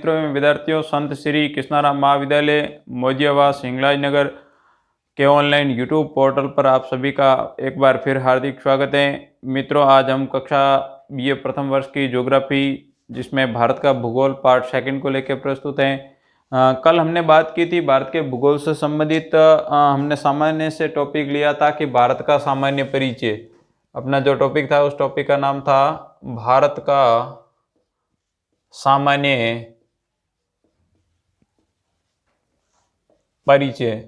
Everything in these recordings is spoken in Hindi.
मित्रों एवं विद्यार्थियों, संत श्री कृष्णाराम महाविद्यालय मौजियावास हिंगलाज नगर के ऑनलाइन यूट्यूब पोर्टल पर आप सभी का एक बार फिर हार्दिक स्वागत है। मित्रों, आज हम कक्षा बीए प्रथम वर्ष की ज्योग्राफी जिसमें भारत का भूगोल पार्ट सेकंड को लेकर प्रस्तुत हैं। कल हमने बात की थी भारत के भूगोल से संबंधित। हमने सामान्य से टॉपिक लिया था कि भारत का सामान्य परिचय। अपना जो टॉपिक था उस टॉपिक का नाम था भारत का सामान्य परिचय।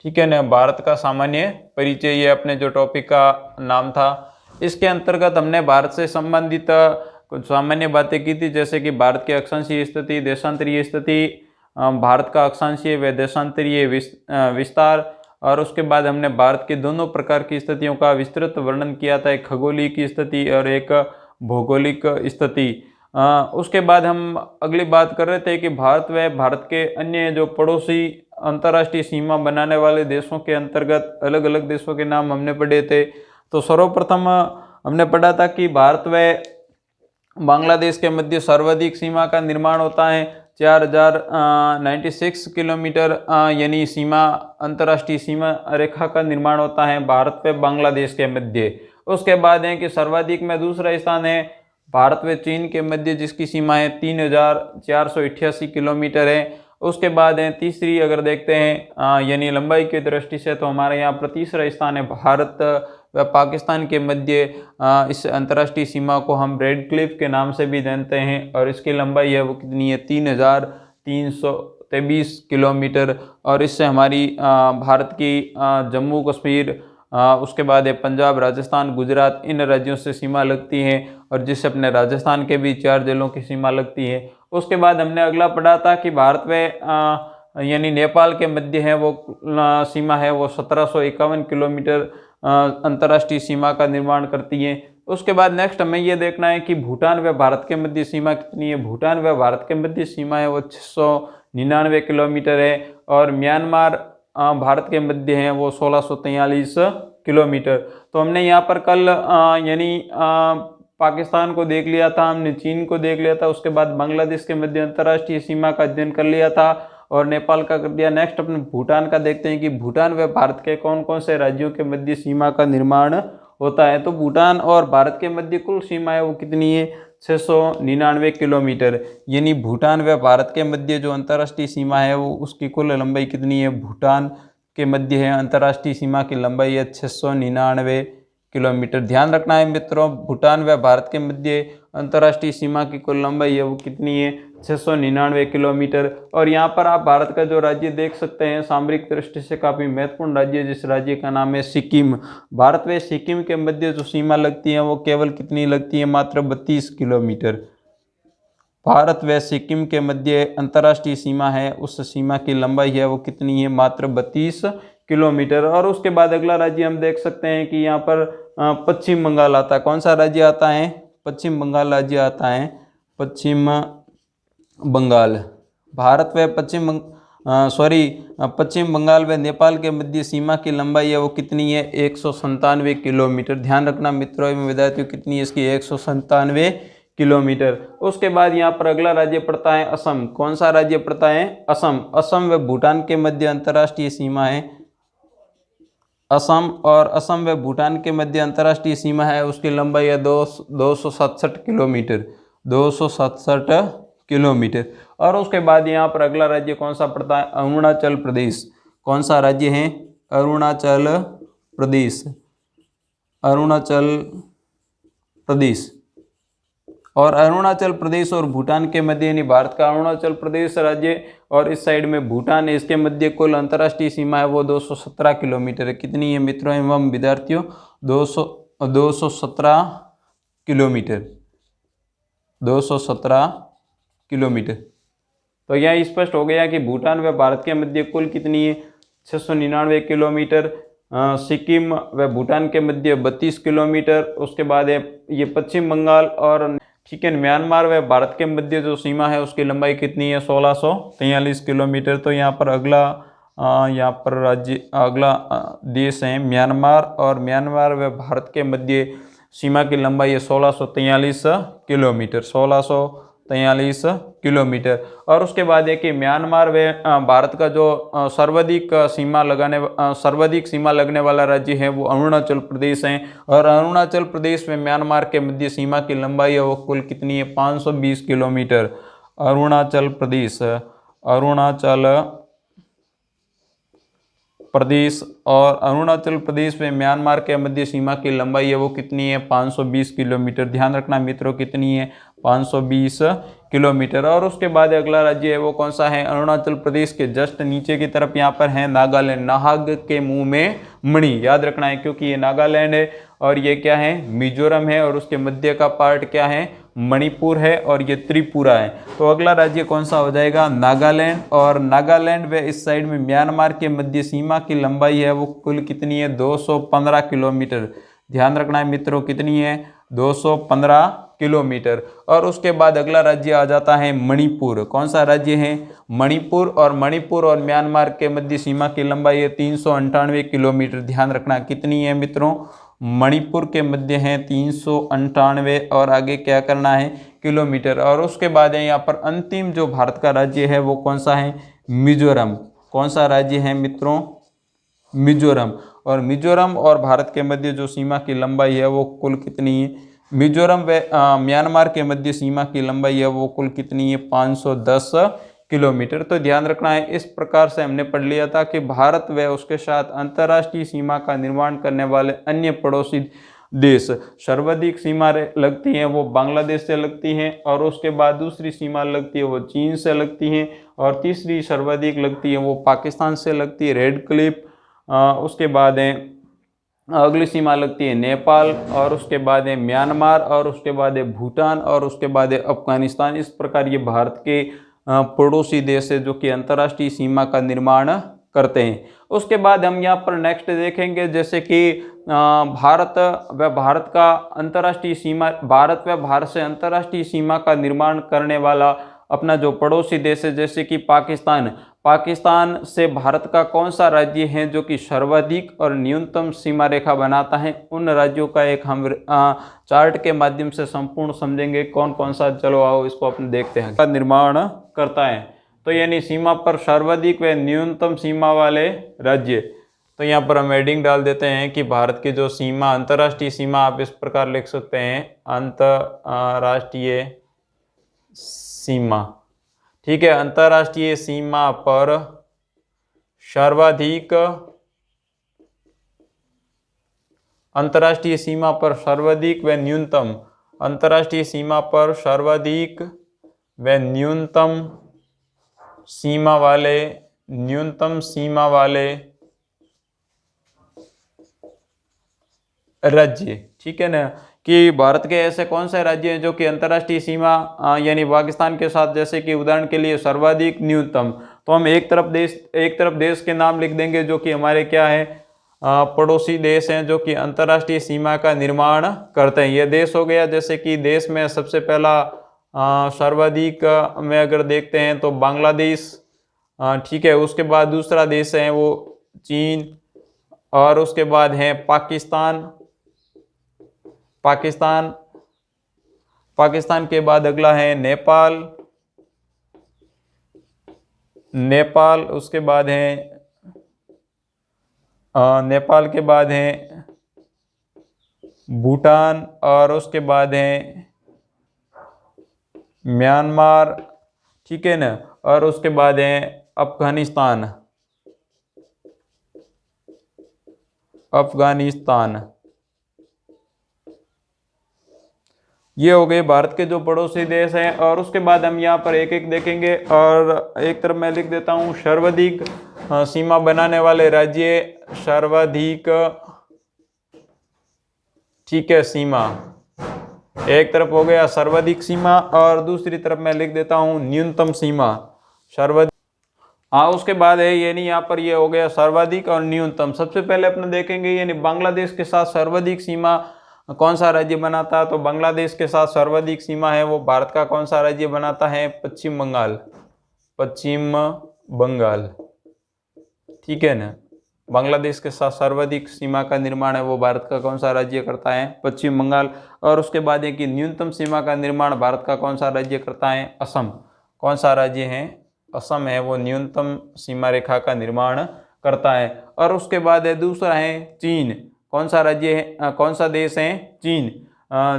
ठीक है ना, भारत का सामान्य परिचय, ये अपने जो टॉपिक का नाम था। इसके अंतर्गत हमने भारत से संबंधित कुछ सामान्य बातें की थी, जैसे कि भारत की अक्षांशीय स्थिति, देशांतरीय स्थिति, भारत का अक्षांशीय व देशांतरीय विस्तार, और उसके बाद हमने भारत के दोनों प्रकार की स्थितियों का विस्तृत वर्णन किया था, एक खगोलिक स्थिति और एक भौगोलिक स्थिति। उसके बाद हम अगली बात कर रहे थे कि भारत व भारत के अन्य जो पड़ोसी अंतर्राष्ट्रीय सीमा बनाने वाले देशों के अंतर्गत अलग अलग देशों के नाम हमने पढ़े थे। तो सर्वप्रथम हमने पढ़ा था कि भारत व बांग्लादेश के मध्य सर्वाधिक सीमा का निर्माण होता है। 4096 किलोमीटर यानी सीमा, अंतर्राष्ट्रीय सीमा रेखा का निर्माण होता है भारत व बांग्लादेश के मध्य। उसके बाद है कि सर्वाधिक में दूसरा स्थान है भारत व चीन के मध्य, जिसकी सीमा है 3488 किलोमीटर है। उसके बाद है तीसरी, अगर देखते हैं यानी लंबाई की दृष्टि से, तो हमारे यहाँ पर तीसरा स्थान है भारत व पाकिस्तान के मध्य। इस अंतर्राष्ट्रीय सीमा को हम रेड क्लिफ के नाम से भी जानते हैं, और इसकी लंबाई है वो कितनी है, 3323 किलोमीटर। और इससे हमारी भारत की जम्मू कश्मीर, उसके बाद है पंजाब, राजस्थान, गुजरात, इन राज्यों से सीमा लगती है, और जिससे अपने राजस्थान के भी 4 जिलों की सीमा लगती है। उसके बाद हमने अगला पढ़ा था कि भारत व यानी नेपाल के मध्य है वो सीमा है वो 1751 किलोमीटर अंतर्राष्ट्रीय सीमा का निर्माण करती है। उसके बाद नेक्स्ट हमें ये देखना है कि भूटान व भारत के मध्य सीमा कितनी है। भूटान व भारत के मध्य सीमा है वो 699 किलोमीटर है, और म्यांमार भारत के मध्य है वो 1643 किलोमीटर। तो हमने यहाँ पर कल यानी पाकिस्तान को देख लिया था, हमने चीन को देख लिया था, उसके बाद बांग्लादेश के मध्य अंतर्राष्ट्रीय सीमा का अध्ययन कर लिया था, और नेपाल का कर दिया। नेक्स्ट अपने भूटान का देखते हैं कि भूटान व भारत के कौन कौन से राज्यों के मध्य सीमा का निर्माण होता है। तो भूटान और भारत के मध्य कुल सीमा है वो कितनी है, 699 किलोमीटर। यानी भूटान व भारत के मध्य जो अंतर्राष्ट्रीय सीमा है वो उसकी कुल लंबाई कितनी है, भूटान के मध्य है अंतर्राष्ट्रीय सीमा की लंबाई है 699 किलोमीटर। ध्यान रखना है मित्रों, भूटान व भारत के मध्य अंतर्राष्ट्रीय सीमा की कुल लंबाई है वो कितनी है, 699 किलोमीटर। और यहाँ पर आप भारत का जो राज्य देख सकते हैं, सामरिक दृष्टि से काफ़ी महत्वपूर्ण राज्य, जिस राज्य का नाम है सिक्किम। भारत व सिक्किम के मध्य जो सीमा लगती है वो केवल कितनी लगती है, मात्र 32 किलोमीटर। भारत व सिक्किम के मध्य अंतर्राष्ट्रीय सीमा है, उस सीमा की लंबाई है वो कितनी है, मात्र 32 किलोमीटर। और उसके बाद अगला राज्य हम देख सकते हैं कि यहाँ पर पश्चिम बंगाल आता है। कौन सा राज्य आता है, पश्चिम बंगाल राज्य आता है, पश्चिम बंगाल। भारत व पश्चिम बंगाल व नेपाल के मध्य सीमा की लंबाई है वो कितनी है, 197 किलोमीटर। ध्यान रखना मित्रों एवं विद्यार्थियों, कितनी है इसकी, 197 किलोमीटर। उसके बाद यहाँ पर अगला राज्य पड़ता है असम। कौन सा राज्य पड़ता है, असम। असम व भूटान के मध्य अंतर्राष्ट्रीय सीमा है असम, और असम व भूटान के मध्य अंतर्राष्ट्रीय सीमा है उसकी लंबाई है 267 किलोमीटर, 267 किलोमीटर। और उसके बाद यहाँ पर अगला राज्य कौन सा पड़ता है, अरुणाचल प्रदेश। कौन सा राज्य है, अरुणाचल प्रदेश, अरुणाचल प्रदेश। और अरुणाचल प्रदेश और भूटान के मध्य यानी भारत का अरुणाचल प्रदेश राज्य और इस साइड में भूटान है, इसके मध्य कुल अंतर्राष्ट्रीय सीमा है वो 217 किलोमीटर है। कितनी है मित्रों एवं विद्यार्थियों, 217 किलोमीटर, 217 किलोमीटर। तो यह स्पष्ट हो गया कि भूटान व भारत के मध्य कुल कितनी है, 699 किलोमीटर। सिक्किम व भूटान के मध्य 32 किलोमीटर। उसके बाद है ये पश्चिम बंगाल और ठीक है, म्यांमार व भारत के मध्य जो सीमा है उसकी लंबाई कितनी है, 1643 किलोमीटर। तो यहाँ पर अगला यहाँ पर राज्य, अगला देश है म्यांमार, और म्यांमार व भारत के मध्य सीमा की लंबाई है 1643 किलोमीटर, 43 किलोमीटर। और उसके बाद है कि म्यांमार व भारत का जो सर्वाधिक सीमा लगने वाला राज्य है वो अरुणाचल प्रदेश है। और अरुणाचल प्रदेश में म्यांमार के मध्य सीमा की लंबाई है वो कुल कितनी है? 520 किलोमीटर। अरुणाचल प्रदेश और अरुणाचल प्रदेश में म्यांमार के मध्य सीमा की लंबाई है वो कितनी है? 520 किलोमीटर। ध्यान रखना मित्रों, कितनी है? 520 किलोमीटर। और उसके बाद अगला राज्य है वो कौन सा है? अरुणाचल प्रदेश के जस्ट नीचे की तरफ यहाँ पर है नागालैंड। नाहग के मुंह में मणि, याद रखना है, क्योंकि ये नागालैंड है और ये क्या है? मिजोरम है। और उसके मध्य का पार्ट क्या है? मणिपुर है। और ये त्रिपुरा है। तो अगला राज्य कौन सा हो जाएगा? नागालैंड। और नागालैंड व इस साइड में म्यांमार के मध्य सीमा की लंबाई है वो कुल कितनी है? 215 किलोमीटर। ध्यान रखना है मित्रों, कितनी है? 215 किलोमीटर। और उसके बाद अगला राज्य आ जाता है मणिपुर। कौन सा राज्य है? मणिपुर। और मणिपुर और म्यांमार के मध्य सीमा की लंबाई है 398 किलोमीटर। ध्यान रखना कितनी है मित्रों? मणिपुर के मध्य है 398। और आगे क्या करना है? किलोमीटर। और उसके बाद है यहाँ पर अंतिम जो भारत का राज्य है वो कौन सा है? मिजोरम। कौन सा राज्य है मित्रों? मिजोरम। और मिजोरम और भारत के मध्य जो सीमा की लंबाई है वो कुल कितनी है? मिजोरम व म्यांमार के मध्य सीमा की लंबाई है वो कुल कितनी है? 510 किलोमीटर। तो ध्यान रखना है, इस प्रकार से हमने पढ़ लिया था कि भारत व उसके साथ अंतर्राष्ट्रीय सीमा का निर्माण करने वाले अन्य पड़ोसी देश, सर्वाधिक सीमा लगती हैं वो बांग्लादेश से लगती हैं। और उसके बाद दूसरी सीमा लगती है वो चीन से लगती हैं। और तीसरी सर्वाधिक लगती है वो पाकिस्तान से लगती है, रेड क्लिफ। उसके बाद है अगली सीमा लगती है नेपाल। और उसके बाद है म्यांमार। और उसके बाद है भूटान। और उसके बाद है अफगानिस्तान। इस प्रकार ये भारत के पड़ोसी देश है जो कि अंतर्राष्ट्रीय सीमा का निर्माण करते हैं। उसके बाद हम यहाँ पर नेक्स्ट देखेंगे, जैसे कि भारत व भारत से अंतर्राष्ट्रीय सीमा का निर्माण करने वाला अपना जो पड़ोसी देश है, जैसे कि पाकिस्तान से भारत का कौन सा राज्य है जो कि सर्वाधिक और न्यूनतम सीमा रेखा बनाता है? उन राज्यों का एक हम चार्ट के माध्यम से संपूर्ण समझेंगे कौन कौन सा। चलो आओ इसको अपन देखते हैं। का निर्माण करता है, तो यानी सीमा पर सर्वाधिक व न्यूनतम सीमा वाले राज्य। तो यहाँ पर हम हेडिंग डाल देते हैं कि भारत की जो सीमा, अंतर्राष्ट्रीय सीमा, आप इस प्रकार लिख सकते हैं, अंतर्राष्ट्रीय सीमा। ठीक है, अंतर्राष्ट्रीय सीमा पर सर्वाधिक, अंतर्राष्ट्रीय सीमा पर सर्वाधिक व न्यूनतम, अंतर्राष्ट्रीय सीमा पर सर्वाधिक व न्यूनतम सीमा वाले राज्य। ठीक है ना, कि भारत के ऐसे कौन से राज्य हैं जो कि अंतर्राष्ट्रीय सीमा यानी पाकिस्तान के साथ, जैसे कि उदाहरण के लिए सर्वाधिक, न्यूनतम। तो हम एक तरफ देश के नाम लिख देंगे जो कि हमारे क्या है, पड़ोसी देश हैं जो कि अंतर्राष्ट्रीय सीमा का निर्माण करते हैं। ये देश हो गया। जैसे कि देश में सबसे पहला सर्वाधिक में अगर देखते हैं तो बांग्लादेश। ठीक है, उसके बाद दूसरा देश है वो चीन। और उसके बाद है पाकिस्तान के बाद अगला है नेपाल। उसके बाद है नेपाल के बाद है भूटान। और उसके बाद है म्यांमार। ठीक है ना, और उसके बाद है अफगानिस्तान। ये हो गए भारत के जो पड़ोसी देश हैं। और उसके बाद हम यहाँ पर एक एक देखेंगे। और एक तरफ मैं लिख देता हूँ सर्वाधिक सीमा बनाने वाले राज्य, सर्वाधिक, ठीक है, सीमा। एक तरफ हो गया सर्वाधिक सीमा और दूसरी तरफ मैं लिख देता हूँ न्यूनतम सीमा, सर्वाधिक। हाँ, उसके बाद है यानी यहाँ पर ये हो गया सर्वाधिक और न्यूनतम। सबसे पहले अपने देखेंगे यानी बांग्लादेश के साथ सर्वाधिक सीमा कौन सा राज्य बनाता है? तो बांग्लादेश के साथ सर्वाधिक सीमा है वो भारत का कौन सा राज्य बनाता है? पश्चिम बंगाल। ठीक है ना। बांग्लादेश के साथ सर्वाधिक सीमा का निर्माण है वो भारत का कौन सा राज्य करता है? पश्चिम बंगाल। और उसके बाद है कि न्यूनतम सीमा का निर्माण भारत का कौन सा राज्य करता है? असम। कौन सा राज्य है? असम है वो न्यूनतम सीमा रेखा का निर्माण करता है। और उसके बाद है दूसरा है चीन। कौन सा राज्य है, कौन सा देश है? चीन।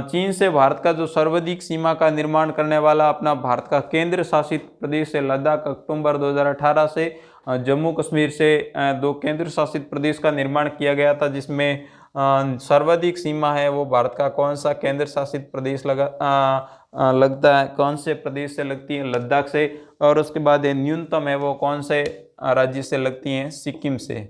चीन से भारत का जो सर्वाधिक सीमा का निर्माण करने वाला अपना भारत का केंद्र शासित प्रदेश है लद्दाख। अक्टूबर 2018 से जम्मू कश्मीर से दो केंद्र शासित प्रदेश का निर्माण किया गया था, जिसमें सर्वाधिक सीमा है वो भारत का कौन सा केंद्र शासित प्रदेश लगता है, कौन से प्रदेश से लगती है? लद्दाख से। और उसके बाद न्यूनतम है वो कौन से राज्य से लगती हैं? सिक्किम से।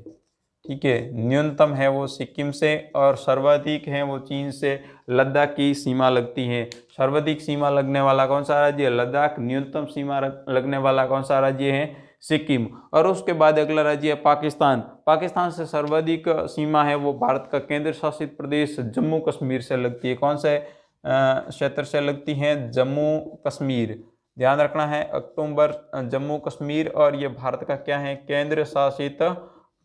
ठीक है, न्यूनतम है वो सिक्किम से और सर्वाधिक है वो चीन से लद्दाख की सीमा लगती है। सर्वाधिक सीमा लगने वाला कौन सा राज्य है? लद्दाख। न्यूनतम सीमा लगने वाला कौन सा राज्य है? सिक्किम। और उसके बाद अगला राज्य है पाकिस्तान। पाकिस्तान से सर्वाधिक सीमा है वो भारत का केंद्र शासित प्रदेश जम्मू कश्मीर से लगती है। कौन से क्षेत्र से लगती है? जम्मू कश्मीर। ध्यान रखना है, अक्टूबर जम्मू कश्मीर, और ये भारत का क्या है? केंद्र शासित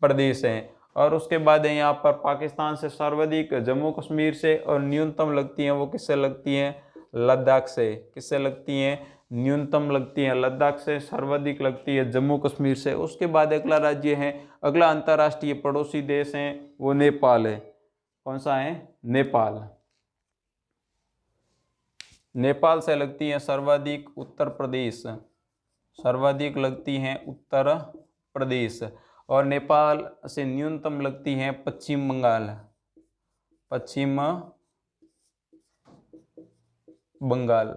प्रदेश है। और उसके बाद है यहाँ पर पाकिस्तान से सर्वाधिक जम्मू कश्मीर से, और न्यूनतम लगती हैं वो किससे लगती हैं? लद्दाख से। किससे लगती हैं? न्यूनतम लगती है लद्दाख से, सर्वाधिक लगती है जम्मू कश्मीर से। उसके बाद अगला राज्य है, अगला अंतर्राष्ट्रीय पड़ोसी देश है वो नेपाल है। कौन सा है? नेपाल। नेपाल से लगती है सर्वाधिक उत्तर प्रदेश। सर्वाधिक लगती हैं उत्तर प्रदेश। और नेपाल से न्यूनतम लगती हैं पश्चिम बंगाल। पश्चिम बंगाल,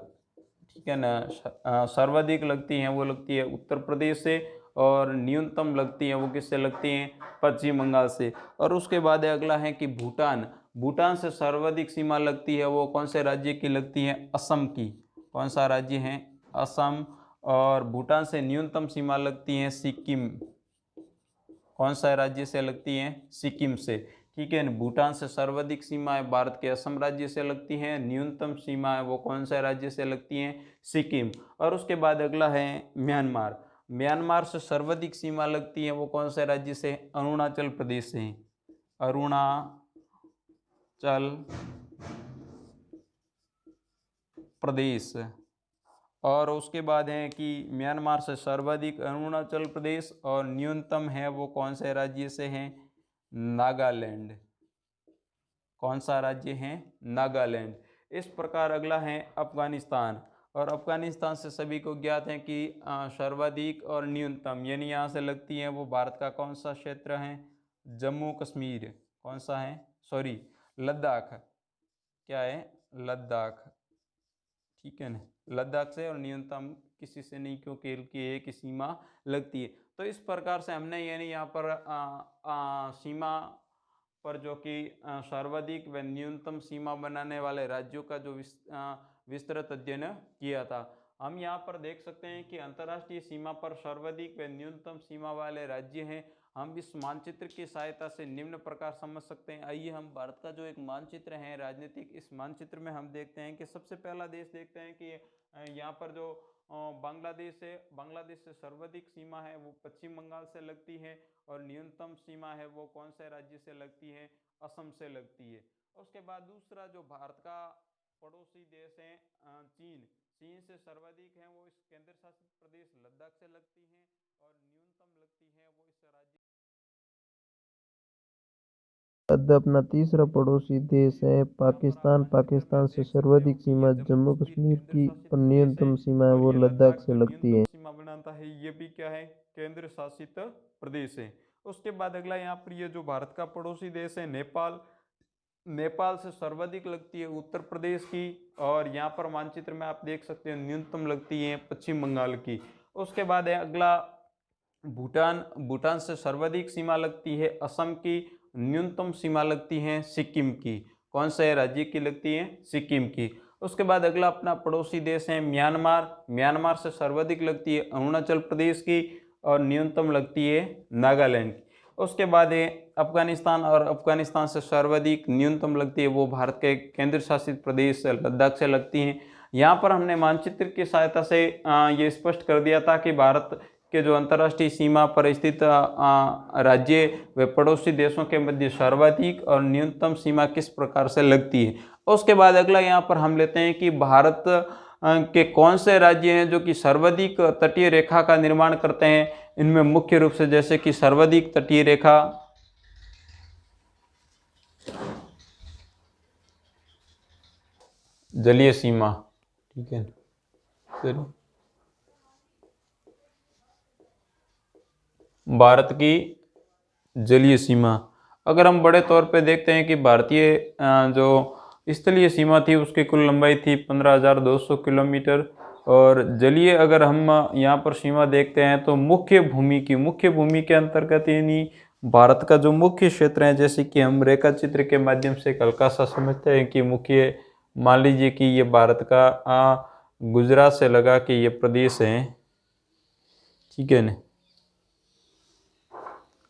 ठीक है ना। सर्वाधिक लगती हैं वो लगती है उत्तर प्रदेश से, और न्यूनतम लगती हैं वो किससे लगती हैं? पश्चिम बंगाल से। और उसके बाद अगला है कि भूटान। भूटान से सर्वाधिक सीमा लगती है वो कौन से राज्य की लगती है? असम की। कौन सा राज्य है? असम। और भूटान से न्यूनतम सीमा लगती है सिक्किम। कौन सा राज्य से लगती हैं? सिक्किम से। ठीक है, भूटान से सर्वाधिक सीमा है भारत के असम राज्य से लगती हैं, न्यूनतम सीमा है वो कौन सा राज्य से लगती हैं? सिक्किम। और उसके बाद अगला है म्यांमार। म्यांमार से सर्वाधिक सीमा लगती है वो कौन से राज्य से? अरुणाचल प्रदेश से। अरुणाचल प्रदेश। और उसके बाद है कि म्यांमार से सर्वाधिक अरुणाचल प्रदेश, और न्यूनतम है वो कौन से राज्य से हैं? नागालैंड। कौन सा राज्य है? नागालैंड। इस प्रकार अगला है अफगानिस्तान। और अफगानिस्तान से सभी को ज्ञात है कि सर्वाधिक और न्यूनतम यानी यहाँ से लगती है वो भारत का कौन सा क्षेत्र है? जम्मू कश्मीर। कौन सा है? सॉरी, लद्दाख। क्या है? लद्दाख। ठीक है ना, लद्दाख से, और न्यूनतम किसी से नहीं, क्योंकि इनकी एक सीमा लगती है। तो इस प्रकार से हमने यानी यहाँ पर सीमा पर जो कि सर्वाधिक व न्यूनतम सीमा बनाने वाले राज्यों का जो विस्तृत अध्ययन किया था। हम यहाँ पर देख सकते हैं कि अंतर्राष्ट्रीय सीमा पर सर्वाधिक व न्यूनतम सीमा वाले राज्य हैं। हम इस मानचित्र की सहायता से निम्न प्रकार समझ सकते हैं। आइए हम भारत का जो एक मानचित्र है राजनीतिक, इस मानचित्र में हम देखते हैं कि सबसे पहला देश देखते हैं कि यहाँ पर जो बांग्लादेश है, बांग्लादेश से सर्वाधिक सीमा है वो पश्चिम बंगाल से लगती है, और न्यूनतम सीमा है वो कौन से राज्य से लगती है? असम से लगती है। उसके बाद दूसरा जो भारत का पड़ोसी देश है चीन। चीन से सर्वाधिक है वो इस केंद्र शासित प्रदेश लद्दाख से लगती हैं, और न्यूनतम लगती है वो इस राज्य। अपना तीसरा पड़ोसी देश है पाकिस्तान। पाकिस्तान से सर्वाधिक सीमा जम्मू कश्मीर की और न्यूनतम सीमा है वो लद्दाख से लगती है। सीमा बनाता है, ये भी क्या है? केंद्र शासित प्रदेश है। उसके बाद अगला यहाँ पर ये जो भारत का पड़ोसी देश है नेपाल। नेपाल से सर्वाधिक लगती है उत्तर प्रदेश की, और यहाँ पर मानचित्र में आप देख सकते हैं न्यूनतम लगती है पश्चिम बंगाल की। उसके बाद है अगला भूटान। भूटान से सर्वाधिक सीमा लगती है असम की, न्यूनतम सीमा लगती है सिक्किम की। कौन से राज्य की लगती है? सिक्किम की। उसके बाद अगला अपना पड़ोसी देश है म्यांमार। म्यांमार से सर्वाधिक लगती है अरुणाचल प्रदेश की, और न्यूनतम लगती है नागालैंड की। उसके बाद है अफगानिस्तान। और अफगानिस्तान से सर्वाधिक न्यूनतम लगती है वो भारत के केंद्र शासित प्रदेश लद्दाख से लगती हैं। यहाँ पर हमने मानचित्र की सहायता से ये स्पष्ट कर दिया था कि भारत के जो अंतर्राष्ट्रीय सीमा पर स्थित राज्य व पड़ोसी देशों के मध्य सर्वाधिक और न्यूनतम सीमा किस प्रकार से लगती है। उसके बाद अगला यहाँ पर हम लेते हैं कि भारत के कौन से राज्य हैं जो कि सर्वाधिक तटीय रेखा का निर्माण करते हैं। इनमें मुख्य रूप से जैसे कि सर्वाधिक तटीय रेखा, जलीय सीमा, ठीक है, चलिए, भारत की जलीय सीमा अगर हम बड़े तौर पे देखते हैं कि भारतीय जो स्थलीय सीमा थी उसकी कुल लंबाई थी 15,200 किलोमीटर, और जलीय अगर हम यहाँ पर सीमा देखते हैं तो मुख्य भूमि के अंतर्गत यानी भारत का जो मुख्य क्षेत्र है, जैसे कि हम रेखा चित्र के माध्यम से हल्का सा समझते हैं कि मुख्य, मान लीजिए कि ये भारत का गुजरात से लगा के ये प्रदेश है, ठीक है ना,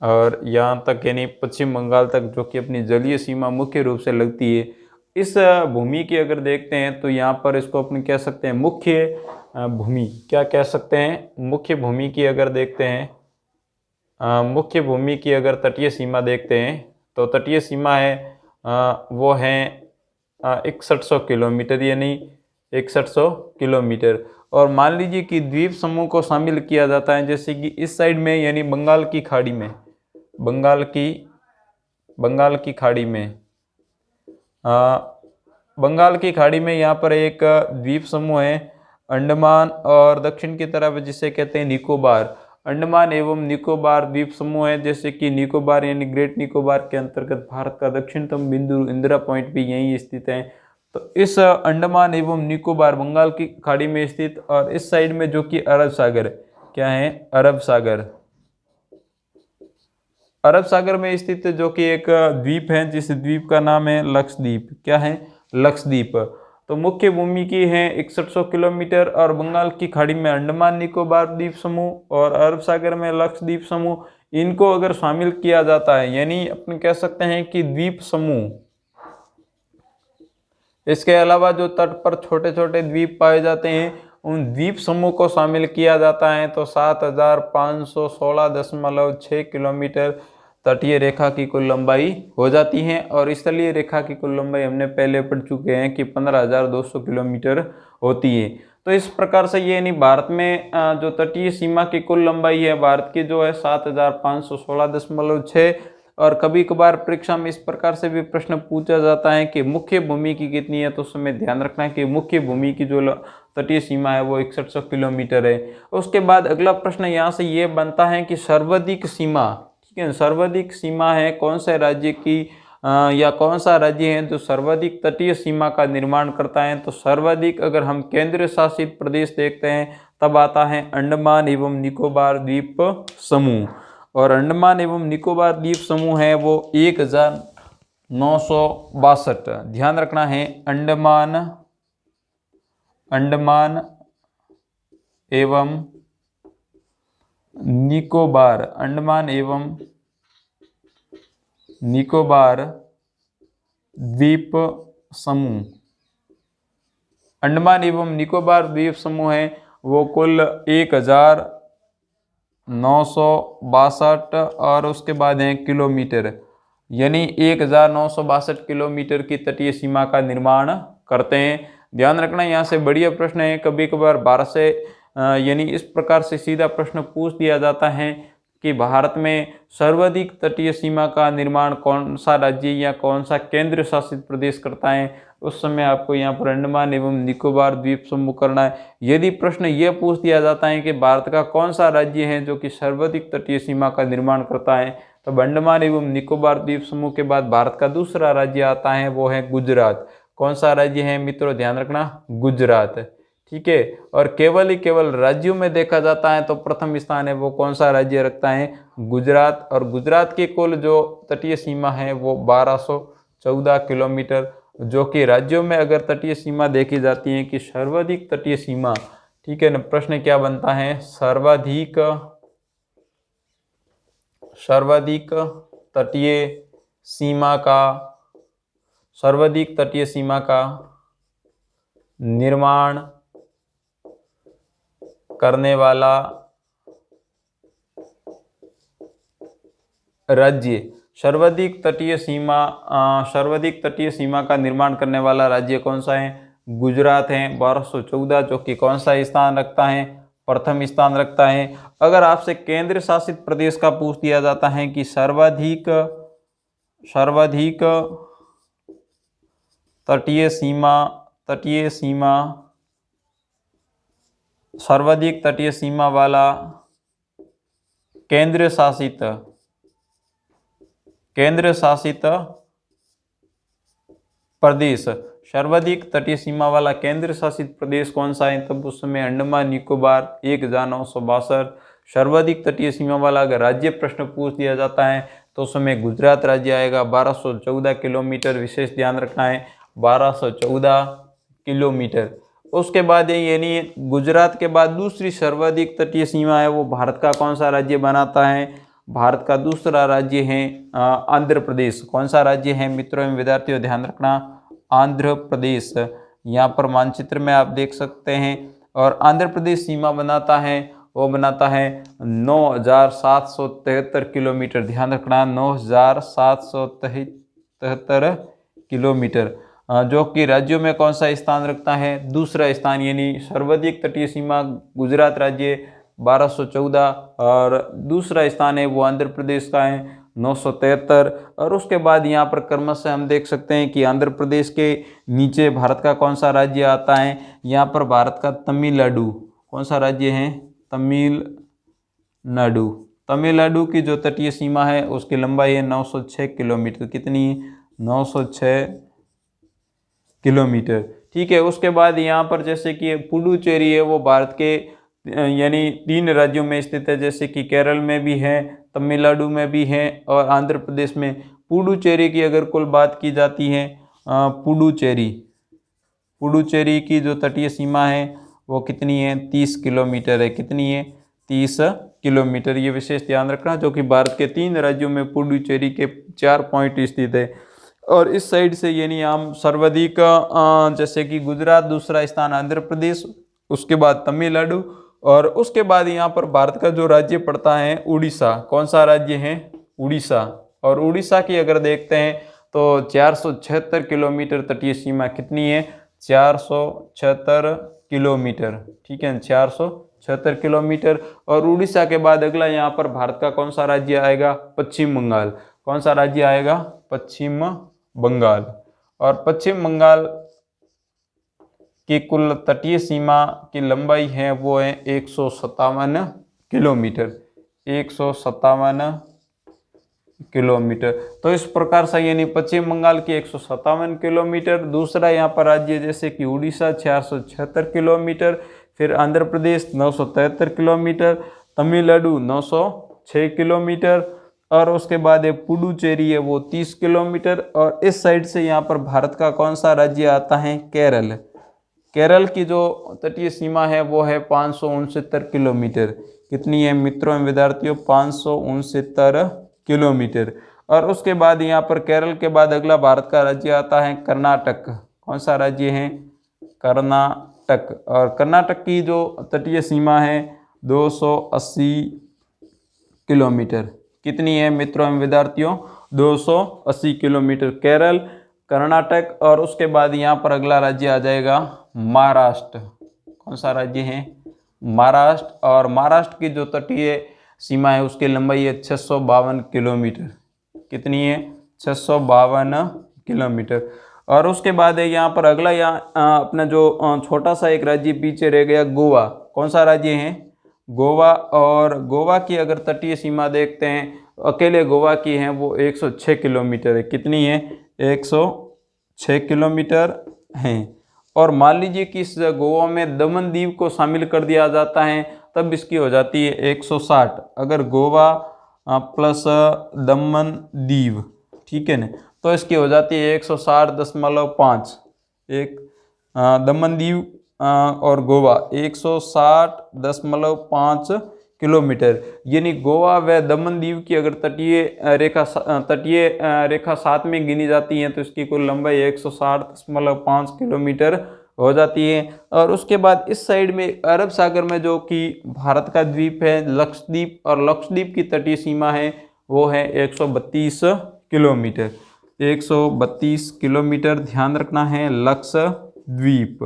और यहाँ तक यानी पश्चिम बंगाल तक जो कि अपनी जलीय सीमा मुख्य रूप से लगती है। इस भूमि की अगर देखते हैं तो यहाँ पर इसको अपन कह सकते हैं मुख्य भूमि, क्या कह सकते हैं, मुख्य भूमि की अगर देखते हैं, मुख्य भूमि की अगर तटीय सीमा देखते हैं तो तटीय सीमा है वो है 6100 किलोमीटर, यानी 6100 किलोमीटर। और मान लीजिए कि द्वीप समूह को शामिल किया जाता है, जैसे कि इस साइड में यानी बंगाल की खाड़ी में, बंगाल की खाड़ी में बंगाल की खाड़ी में यहाँ पर एक द्वीप समूह है अंडमान, और दक्षिण की तरफ जिसे कहते हैं निकोबार, अंडमान एवं निकोबार द्वीप समूह है। जैसे कि निकोबार यानी ग्रेट निकोबार के अंतर्गत भारत का दक्षिणतम बिंदु इंदिरा पॉइंट भी यहीं स्थित है। तो इस अंडमान एवं निकोबार बंगाल की खाड़ी में स्थित, और इस साइड में जो कि अरब सागर, क्या है, अरब सागर, अरब सागर में स्थित जो कि एक द्वीप है जिस द्वीप का नाम है लक्षद्वीप, क्या है, लक्षद्वीप। तो मुख्य भूमि की है 6100 किलोमीटर, और बंगाल की खाड़ी में अंडमान निकोबार द्वीप समूह और अरब सागर में लक्षद्वीप समूह, इनको अगर शामिल किया जाता है यानी अपन कह सकते हैं कि द्वीप समूह। इसके अलावा जो तट पर छोटे छोटे द्वीप पाए जाते हैं उन द्वीप समूह को शामिल किया जाता है। तो 7516.6 किलोमीटर तटीय रेखा की कुल लंबाई हो जाती है, और स्थलीय रेखा की कुल लंबाई हमने पहले पढ़ चुके हैं कि 15,200 किलोमीटर होती है। तो इस प्रकार से ये नहीं, भारत में जो तटीय सीमा की कुल लंबाई है भारत की जो है 7516.6, और कभी कभार परीक्षा में इस प्रकार से भी प्रश्न पूछा जाता है कि मुख्य भूमि की कितनी है, तो उस समय ध्यान रखना है कि मुख्य भूमि की जो तटीय सीमा है वो 6100 किलोमीटर है। उसके बाद अगला प्रश्न यहाँ से ये बनता है कि सर्वाधिक सीमा, ठीक है, सर्वाधिक सीमा है कौन से राज्य की या कौन सा राज्य है जो सर्वाधिक तटीय सीमा का निर्माण करता है। तो सर्वाधिक अगर हम केंद्र शासित प्रदेश देखते हैं तब आता है अंडमान एवं निकोबार द्वीप समूह, और अंडमान एवं निकोबार द्वीप समूह है वो 1962, ध्यान रखना है, अंडमान एवं निकोबार, अंडमान एवं निकोबार द्वीप समूह, अंडमान एवं निकोबार द्वीप समूह है वो कुल 1962, और उसके बाद है किलोमीटर, यानी 1962 किलोमीटर की तटीय सीमा का निर्माण करते हैं। ध्यान रखना यहाँ से बढ़िया प्रश्न है, कभी कभार भारत से यानी इस प्रकार से सीधा प्रश्न पूछ दिया जाता है कि भारत में सर्वाधिक तटीय सीमा का निर्माण कौन सा राज्य या कौन सा केंद्र शासित प्रदेश करता है। उस समय आपको यहाँ पर अंडमान एवं निकोबार द्वीप समूह करना है। यदि प्रश्न यह पूछ दिया जाता है कि भारत का कौन सा राज्य है जो कि सर्वाधिक तटीय सीमा का निर्माण करता है, तो अंडमान एवं निकोबार द्वीप समूह के बाद भारत का दूसरा राज्य आता है वो है गुजरात। कौन सा राज्य है मित्रों, ध्यान रखना, गुजरात, ठीक है। और केवल राज्यों में देखा जाता है तो प्रथम स्थान है वो कौन सा राज्य रखता है, गुजरात, और गुजरात की कुल जो तटीय सीमा है वो 1214 किलोमीटर, जो कि राज्यों में अगर तटीय सीमा देखी जाती है कि सर्वाधिक तटीय सीमा, ठीक है ना, प्रश्न क्या बनता है, सर्वाधिक तटीय सीमा का निर्माण करने वाला राज्य सर्वाधिक तटीय सीमा का निर्माण करने वाला राज्य कौन सा है? गुजरात है 1214, जो कि कौन सा स्थान रखता है? प्रथम स्थान रखता है। अगर आपसे केंद्र शासित प्रदेश का पूछ दिया जाता है कि सर्वाधिक सर्वाधिक तटीय सीमा वाला केंद्र शासित प्रदेश, सर्वाधिक तटीय सीमा वाला केंद्र शासित प्रदेश कौन सा है? तब उस समय अंडमान निकोबार 1962। सर्वाधिक तटीय सीमा वाला अगर राज्य प्रश्न पूछ दिया जाता है तो उस समय गुजरात राज्य आएगा 1214 किलोमीटर, विशेष ध्यान रखना है 1214 किलोमीटर। उसके बाद यानी गुजरात के बाद दूसरी सर्वाधिक तटीय सीमा है वो भारत का कौन सा राज्य बनाता है? भारत का दूसरा राज्य है आंध्र प्रदेश। कौन सा राज्य है मित्रों एवं विद्यार्थियों, ध्यान रखना, आंध्र प्रदेश। यहाँ पर मानचित्र में आप देख सकते हैं। और आंध्र प्रदेश सीमा बनाता है, वो बनाता है 9773 किलोमीटर। ध्यान रखना 9773 किलोमीटर, जो कि राज्यों में कौन सा स्थान रखता है? दूसरा स्थान। यानी सर्वाधिक तटीय सीमा गुजरात राज्य 1214 और दूसरा स्थान है वो आंध्र प्रदेश का है 973। और उसके बाद यहाँ पर क्रमशः हम देख सकते हैं कि आंध्र प्रदेश के नीचे भारत का कौन सा राज्य आता है? यहाँ पर भारत का तमिलनाडु। कौन सा राज्य है? तमिलनाडु। तमिलनाडु की जो तटीय सीमा है उसकी लंबाई है 906 किलोमीटर। कितनी? 906 किलोमीटर। ठीक है। उसके बाद यहाँ पर जैसे कि पुडुचेरी है वो भारत के यानी 3 राज्यों में स्थित है, जैसे कि केरल में भी है, तमिलनाडु में भी है और आंध्र प्रदेश में। पुडुचेरी की अगर कुल बात की जाती है, पुडुचेरी की जो तटीय सीमा है वो कितनी है? 30 किलोमीटर है। कितनी है? 30 किलोमीटर। ये विशेष ध्यान रखना, जो कि भारत के 3 राज्यों में पुडुचेरी के 4 पॉइंट स्थित है। और इस साइड से यानी हम सर्वाधिक जैसे कि गुजरात, दूसरा स्थान आंध्र प्रदेश, उसके बाद तमिलनाडु और उसके बाद यहाँ पर भारत का जो राज्य पड़ता है उड़ीसा। कौन सा राज्य है? उड़ीसा। और उड़ीसा की अगर देखते हैं तो 476 किलोमीटर तटीय सीमा। कितनी है? 476 किलोमीटर। ठीक है, 476 किलोमीटर। और उड़ीसा के बाद अगला यहाँ पर भारत का कौन सा राज्य आएगा? पश्चिम बंगाल। कौन सा राज्य आएगा? पश्चिम बंगाल। और पश्चिम बंगाल की कुल तटीय सीमा की लंबाई है वो है 157 किलोमीटर। 157 किलोमीटर। तो इस प्रकार से यानी पश्चिम बंगाल की 157 किलोमीटर, दूसरा यहाँ पर राज्य जैसे कि उड़ीसा 476 किलोमीटर, फिर आंध्र प्रदेश 973 किलोमीटर, तमिलनाडु 906 किलोमीटर और उसके बाद पुडुचेरी है वो 30 किलोमीटर। और इस साइड से यहाँ पर भारत का कौन सा राज्य आता है? केरल। केरल की जो तटीय सीमा है वो है 569 किलोमीटर। कितनी है मित्रों एवं विद्यार्थियों? 569 किलोमीटर। और उसके बाद यहाँ पर केरल के बाद अगला भारत का राज्य आता है कर्नाटक। कौन सा राज्य है? कर्नाटक। और कर्नाटक की जो तटीय सीमा है 280 किलोमीटर। कितनी है मित्रों एवं विद्यार्थियों? 280 किलोमीटर। केरल, कर्नाटक और उसके बाद यहाँ पर अगला राज्य आ जाएगा महाराष्ट्र। कौन सा राज्य है? महाराष्ट्र। और महाराष्ट्र की जो तटीय सीमा है उसकी लंबाई है 652 किलोमीटर। कितनी है? 652 किलोमीटर। और उसके बाद है यहाँ पर अगला अपना जो छोटा सा एक राज्य पीछे रह गया, गोवा। कौन सा राज्य है? गोवा। और गोवा की अगर तटीय सीमा देखते हैं, अकेले गोवा की है वो 106 किलोमीटर है। कितनी है? 106 किलोमीटर है। और मान लीजिए कि इस गोवा में दमन दीव को शामिल कर दिया जाता है तब इसकी हो जाती है 160। अगर गोवा प्लस दमन दीव, ठीक है ना, तो इसकी हो जाती है 160.5। एक दमन दीव और गोवा 160.5 किलोमीटर। यानी गोवा व दमन दीव की अगर तटीय रेखा साथ में गिनी जाती है तो इसकी कुल लंबाई 160.5 किलोमीटर हो जाती है। और उसके बाद इस साइड में अरब सागर में जो कि भारत का द्वीप है लक्षद्वीप, और लक्षद्वीप की तटीय सीमा है वो है 132 किलोमीटर। 132 किलोमीटर ध्यान रखना है लक्षद्वीप।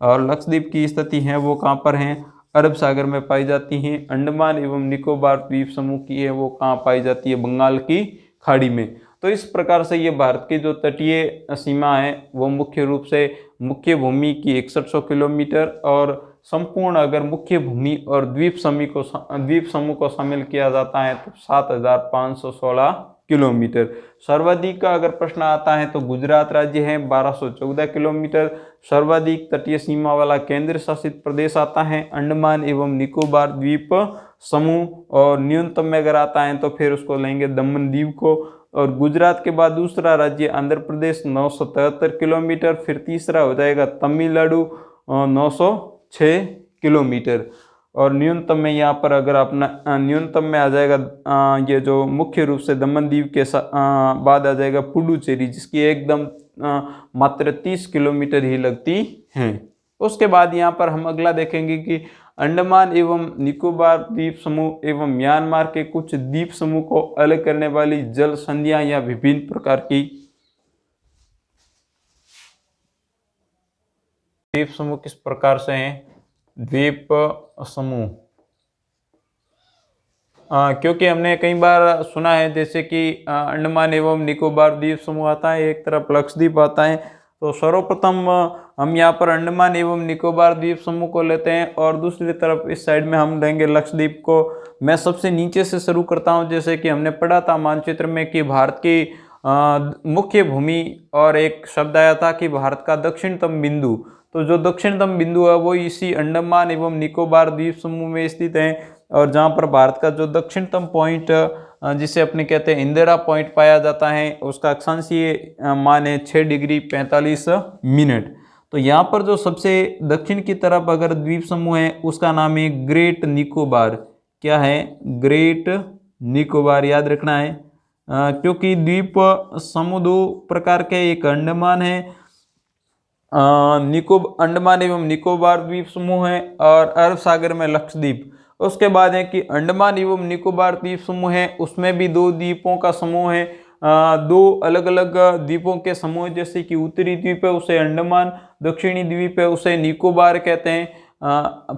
और लक्षद्वीप की स्थिति है वो कहाँ पर है? अरब सागर में पाई जाती हैं। अंडमान एवं निकोबार द्वीप समूह की है वो कहाँ पाई जाती है? बंगाल की खाड़ी में। तो इस प्रकार से ये भारत की जो तटीय सीमा है वो मुख्य रूप से मुख्य भूमि की 6100 किलोमीटर और संपूर्ण अगर मुख्य भूमि और द्वीप समूह को शामिल किया जाता है तो 7516 किलोमीटर। सर्वाधिक का अगर प्रश्न आता है तो गुजरात राज्य है 1214 किलोमीटर। सर्वाधिक तटीय सीमा वाला केंद्र शासित प्रदेश आता है अंडमान एवं निकोबार द्वीप समूह। और न्यूनतम में अगर आता है तो फिर उसको लेंगे दमन दीव को। और गुजरात के बाद दूसरा राज्य आंध्र प्रदेश 973 किलोमीटर। फिर तीसरा हो जाएगा तमिलनाडु 906 किलोमीटर। और न्यूनतम में यहाँ पर अगर अपना न्यूनतम में आ जाएगा ये जो मुख्य रूप से दमन दीव के बाद आ जाएगा पुडुचेरी, जिसकी एकदम मात्र 30 किलोमीटर ही लगती है। उसके बाद यहाँ पर हम अगला देखेंगे कि अंडमान एवं निकोबार द्वीप समूह एवं म्यांमार के कुछ द्वीप समूह को अलग करने वाली जल संधियां या विभिन्न प्रकार की द्वीप समूह किस प्रकार से हैं? द्वीप समूह क्योंकि हमने कई बार सुना है जैसे कि अंडमान एवं निकोबार द्वीप समूह आता है, एक तरफ लक्षद्वीप आता है। तो सर्वप्रथम हम यहाँ पर अंडमान एवं निकोबार द्वीप समूह को लेते हैं और दूसरी तरफ इस साइड में हम लेंगे लक्षद्वीप को। मैं सबसे नीचे से शुरू करता हूँ। जैसे कि हमने पढ़ा था मानचित्र में कि भारत की मुख्य भूमि और एक शब्द आया था कि भारत का दक्षिणतम बिंदु। तो जो दक्षिणतम बिंदु है वो इसी अंडमान एवं निकोबार द्वीप समूह में स्थित है। और जहाँ पर भारत का जो दक्षिणतम पॉइंट जिसे अपने कहते हैं इंदिरा पॉइंट पाया जाता है, उसका अक्षांशीय मान है 6 डिग्री 45 मिनट। तो यहाँ पर जो सबसे दक्षिण की तरफ अगर द्वीप समूह है उसका नाम है ग्रेट निकोबार। क्या है? ग्रेट निकोबार, याद रखना है क्योंकि द्वीप समूह दो प्रकार के, एक अंडमान है अंडमान एवं निकोबार द्वीप समूह है और अरब सागर में लक्षद्वीप। उसके बाद है कि अंडमान एवं निकोबार द्वीप समूह है, उसमें भी दो द्वीपों का समूह है, दो अलग अलग द्वीपों के समूह। जैसे कि उत्तरी द्वीप है उसे अंडमान, दक्षिणी द्वीप है उसे निकोबार कहते हैं।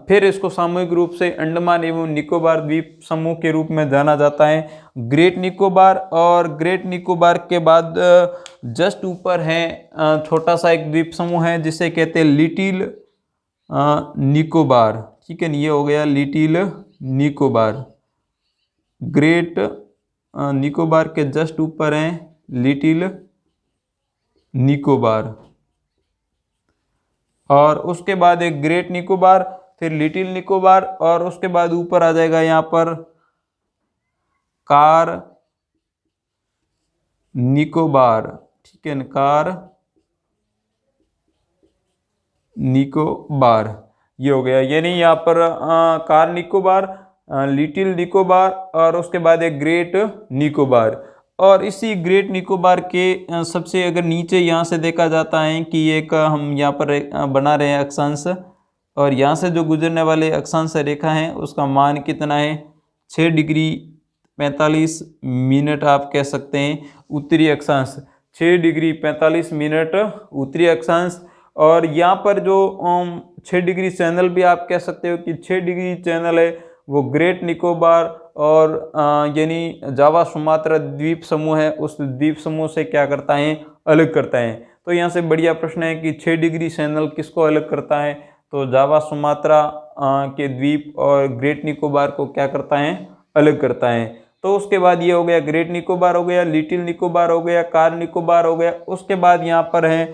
फिर इसको सामूहिक रूप से अंडमान एवं निकोबार द्वीप समूह के रूप में जाना जाता है। ग्रेट निकोबार और ग्रेट निकोबार के बाद जस्ट ऊपर है छोटा सा एक द्वीप समूह है जिसे कहते हैं लिटिल निकोबार। ठीक है, ये हो गया लिटिल निकोबार। ग्रेट निकोबार के जस्ट ऊपर है लिटिल निकोबार और उसके बाद एक ग्रेट निकोबार, फिर लिटिल निकोबार और उसके बाद ऊपर आ जाएगा यहाँ पर कार निकोबार। ठीक है, कार निकोबार ये हो गया। यानी यहाँ पर कार निकोबार, लिटिल निकोबार और उसके बाद एक ग्रेट निकोबार। और इसी ग्रेट निकोबार के सबसे अगर नीचे यहाँ से देखा जाता है कि एक हम यहाँ पर बना रहे हैं अक्षांश और यहाँ से जो गुजरने वाले अक्षांश रेखा है उसका मान कितना है? 6 डिग्री 45 मिनट आप कह सकते हैं उत्तरी अक्षांश। 6 डिग्री 45 मिनट उत्तरी अक्षांश। और यहाँ पर जो 6 डिग्री चैनल भी आप कह सकते हो कि 6 डिग्री चैनल है वो ग्रेट निकोबार और यानी जावा सुमात्रा द्वीप समूह है उस द्वीप समूह से क्या करता है? अलग करता है। तो यहाँ से बढ़िया प्रश्न है कि 6 डिग्री चैनल किसको अलग करता है? तो जावा सुमात्रा के द्वीप और ग्रेट निकोबार को क्या करता है? अलग करता है। तो उसके बाद ये हो गया ग्रेट निकोबार हो गया, लिटिल निकोबार हो गया, कार निकोबार हो गया। उसके बाद यहाँ पर है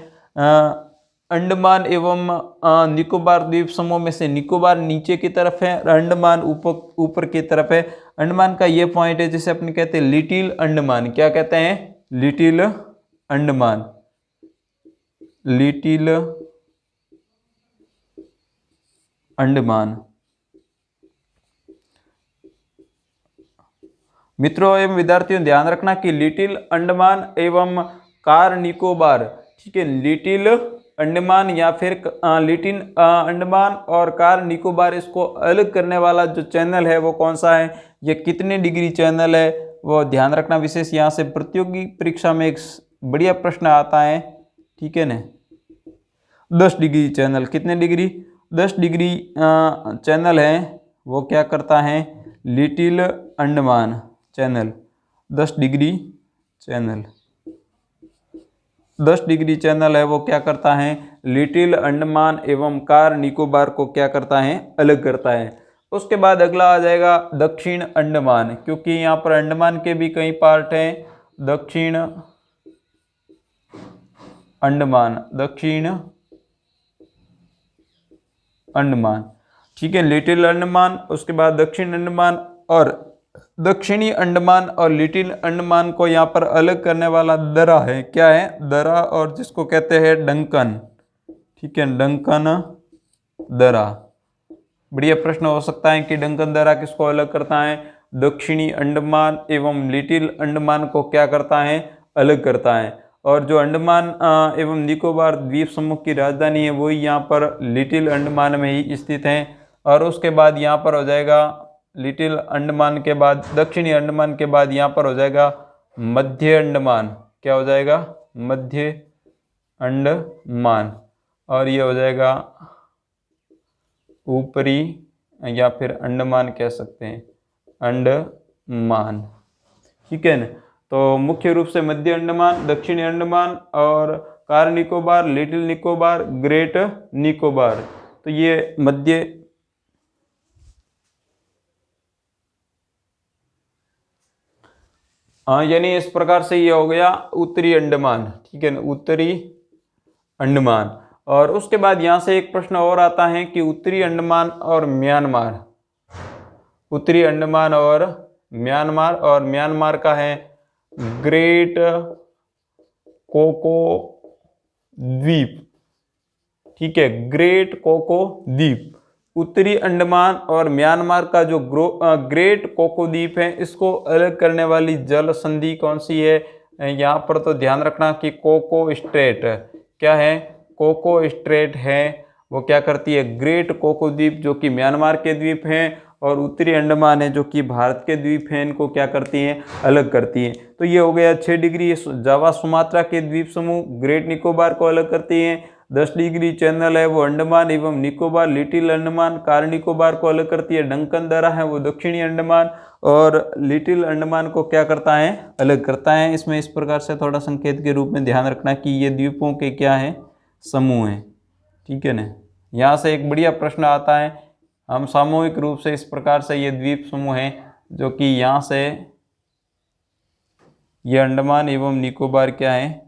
अंडमान एवं निकोबार द्वीप समूह में से निकोबार नीचे की तरफ है, अंडमान ऊपर की तरफ है। अंडमान का ये पॉइंट है जिसे अपने कहते हैं लिटिल अंडमान। क्या कहते हैं? Little Andaman, little Andaman. मित्रों एवं विद्यार्थियों ध्यान रखना कि लिटिल अंडमान एवं कार निकोबार, ठीक है, लिटिल अंडमान या फिर लिटिल अंडमान और कार निकोबार, इसको अलग करने वाला जो चैनल है वो कौन सा है? ये कितने डिग्री चैनल है? वो ध्यान रखना विशेष। यहाँ से प्रतियोगी परीक्षा में एक बढ़िया प्रश्न आता है, ठीक है ना। 10 डिग्री चैनल, कितने डिग्री? 10 डिग्री चैनल है, वो क्या करता है? Little Andaman channel. 10 degree channel, 10 degree channel है, वो क्या करता है? लिटिल अंडमान एवं कार निकोबार को क्या करता है? अलग करता है। उसके बाद अगला आ जाएगा दक्षिण अंडमान, क्योंकि यहाँ पर अंडमान के भी कई पार्ट हैं। दक्षिण अंडमान, दक्षिण अंडमान, ठीक है, लिटिल अंडमान, उसके बाद दक्षिण अंडमान। और दक्षिणी अंडमान और लिटिल अंडमान को यहाँ पर अलग करने वाला दरा है, क्या है? दरा, और जिसको कहते हैं डंकन, ठीक है, डंकन दरा। बढ़िया प्रश्न हो सकता है कि डंकन दरा किसको अलग करता है? दक्षिणी अंडमान एवं लिटिल अंडमान को क्या करता है? अलग करता है। और जो अंडमान एवं निकोबार द्वीप समूह की राजधानी है वही यहाँ पर लिटिल अंडमान में ही स्थित है। और उसके बाद यहाँ पर हो जाएगा लिटिल अंडमान के बाद, दक्षिणी अंडमान के बाद यहाँ पर हो जाएगा मध्य अंडमान। क्या हो जाएगा? मध्य अंडमान। और ये हो जाएगा ऊपरी, या फिर अंडमान कह सकते हैं, अंडमान, ठीक है ना। तो मुख्य रूप से मध्य अंडमान, दक्षिणी अंडमान और car Nicobar, little Nicobar, great Nicobar. तो ये मध्य यानी इस प्रकार से ये हो गया उत्तरी अंडमान, ठीक है ना, उत्तरी अंडमान। और उसके बाद यहाँ से एक प्रश्न और आता है कि उत्तरी अंडमान और म्यांमार, उत्तरी अंडमान और म्यांमार, और म्यांमार का है ग्रेट कोको द्वीप, ठीक है, ग्रेट कोको द्वीप। उत्तरी अंडमान और म्यांमार का जो ग्रेट कोको द्वीप है, इसको अलग करने वाली जल संधि कौन सी है? यहाँ पर तो ध्यान रखना कि कोको स्ट्रेट, क्या है? कोको स्ट्रेट है, वो क्या करती है? ग्रेट कोको द्वीप जो कि म्यांमार के द्वीप हैं, और उत्तरी अंडमान है जो कि भारत के द्वीप हैं, इनको क्या करती हैं? अलग करती हैं। तो ये हो गया 6 डिग्री जावा सुमात्रा के द्वीप समूह, ग्रेट निकोबार को अलग करती हैं। 10 डिग्री चैनल है वो अंडमान एवं निकोबार, लिटिल अंडमान, कार निकोबार को अलग करती है। डंकन दरा है वो दक्षिणी अंडमान और लिटिल अंडमान को क्या करता है? अलग करता है। इसमें इस प्रकार से थोड़ा संकेत के रूप में ध्यान रखना कि ये द्वीपों के क्या है? समूह हैं, ठीक है ना। यहाँ से एक बढ़िया प्रश्न आता है, हम सामूहिक रूप से इस प्रकार से ये द्वीप समूह हैं, जो कि यहाँ से ये अंडमान एवं निकोबार क्या है?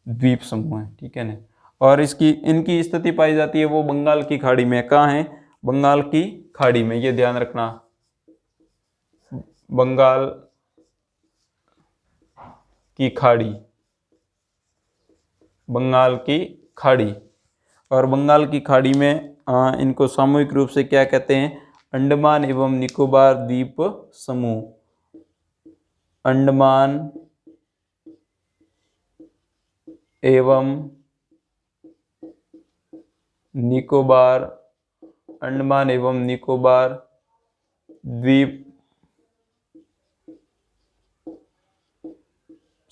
द्वीप समूह है, ठीक है ना। और इनकी स्थिति पाई जाती है वो बंगाल की खाड़ी में। कहाँ है? बंगाल की खाड़ी में, ये ध्यान रखना, बंगाल की खाड़ी, बंगाल की खाड़ी। और बंगाल की खाड़ी में इनको सामूहिक रूप से क्या कहते हैं? अंडमान एवं निकोबार द्वीप समूह। अंडमान एवं निकोबार, अंडमान एवं निकोबार द्वीप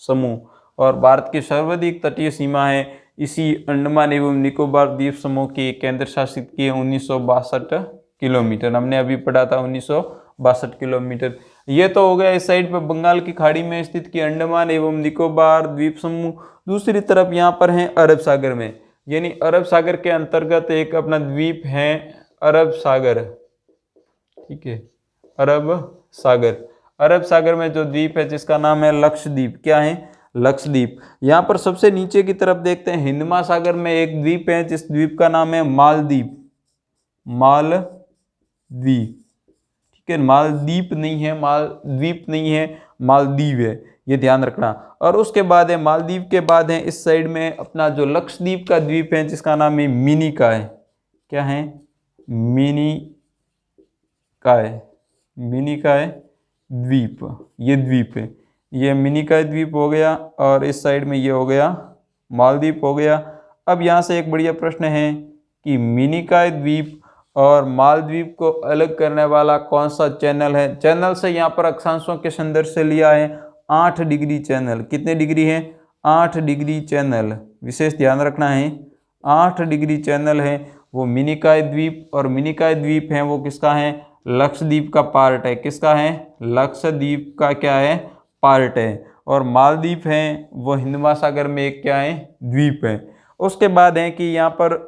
समूह। और भारत की सर्वाधिक तटीय सीमा है इसी अंडमान एवं निकोबार द्वीप समूह की केंद्र शासित की 1962 किलोमीटर। हमने अभी पढ़ा था 1962 किलोमीटर। ये तो हो गया इस साइड पे बंगाल की खाड़ी में स्थित की अंडमान एवं निकोबार द्वीप समूह। दूसरी तरफ यहाँ पर है अरब सागर में, यानी अरब सागर के अंतर्गत एक अपना द्वीप है अरब सागर, ठीक है, अरब सागर। अरब सागर में जो द्वीप है जिसका नाम है लक्षद्वीप, क्या है? लक्षद्वीप। यहाँ पर सबसे नीचे की तरफ देखते हैं हिंद महासागर में एक द्वीप है जिस द्वीप का नाम है मालदीव, मालदीव, ठीक है, मालदीप नहीं है, मालद्वीप नहीं है, मालदीव है, ये ध्यान रखना। और उसके बाद है मालदीव के बाद है इस साइड में अपना जो लक्षद्वीप का द्वीप है जिसका नाम है मिनिकॉय, क्या है? मिनिकॉय, मिनिकॉय द्वीप, ये द्वीप है, ये मिनिकॉय द्वीप हो गया। और इस साइड में ये हो गया मालदीव हो गया। अब यहाँ से एक बढ़िया प्रश्न है कि मिनिकॉय द्वीप और मालदीव को अलग करने वाला कौन सा चैनल है? चैनल से यहाँ पर अक्षांशों के संदर्भ से लिया है 8 डिग्री चैनल। कितने डिग्री है? 8 डिग्री चैनल, विशेष ध्यान रखना है। 8 डिग्री चैनल है वो मिनिकॉय द्वीप, और मिनिकॉय द्वीप है वो किसका है? लक्षद्वीप का पार्ट है। किसका है? लक्षद्वीप का क्या है? पार्ट है। और मालदीव है वो हिंद महासागर में एक क्या है? द्वीप है। उसके बाद है कि यहाँ पर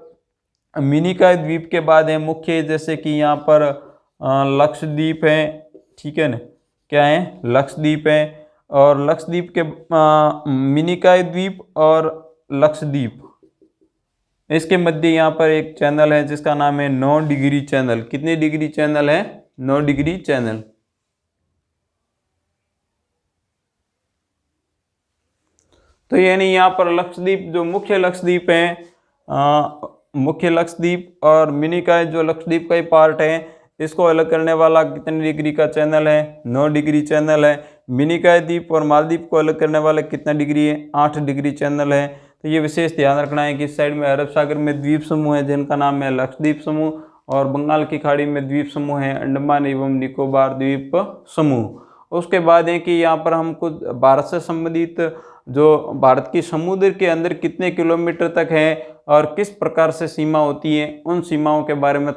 मिनिकॉय द्वीप के बाद है मुख्य, जैसे कि यहाँ पर लक्षद्वीप है, ठीक है ना, क्या है? लक्षद्वीप है। और लक्षद्वीप के मिनिकॉय द्वीप और लक्षद्वीप, इसके मध्य यहाँ पर एक चैनल है जिसका नाम है 9 डिग्री चैनल। कितने डिग्री चैनल है? 9 डिग्री चैनल। तो यानी यहाँ पर लक्षद्वीप जो मुख्य लक्षद्वीप है, मुख्य लक्षद्वीप और मिनिकॉय जो लक्षद्वीप का ही पार्ट है, इसको अलग करने वाला कितने डिग्री का चैनल है? 9 डिग्री चैनल है। मिनिकॉय द्वीप और मालदीव को अलग करने वाला कितना डिग्री है? 8 डिग्री चैनल है। तो ये विशेष ध्यान रखना है कि इस साइड में अरब सागर में द्वीप समूह है जिनका नाम है लक्षद्वीप समूह, और बंगाल की खाड़ी में द्वीप समूह है अंडमान एवं निकोबार द्वीप समूह। उसके बाद है कि यहाँ पर हम कुछ भारत से संबंधित, जो भारत की समुद्र के अंदर कितने किलोमीटर तक है और किस प्रकार से सीमा होती है, उन सीमाओं के बारे में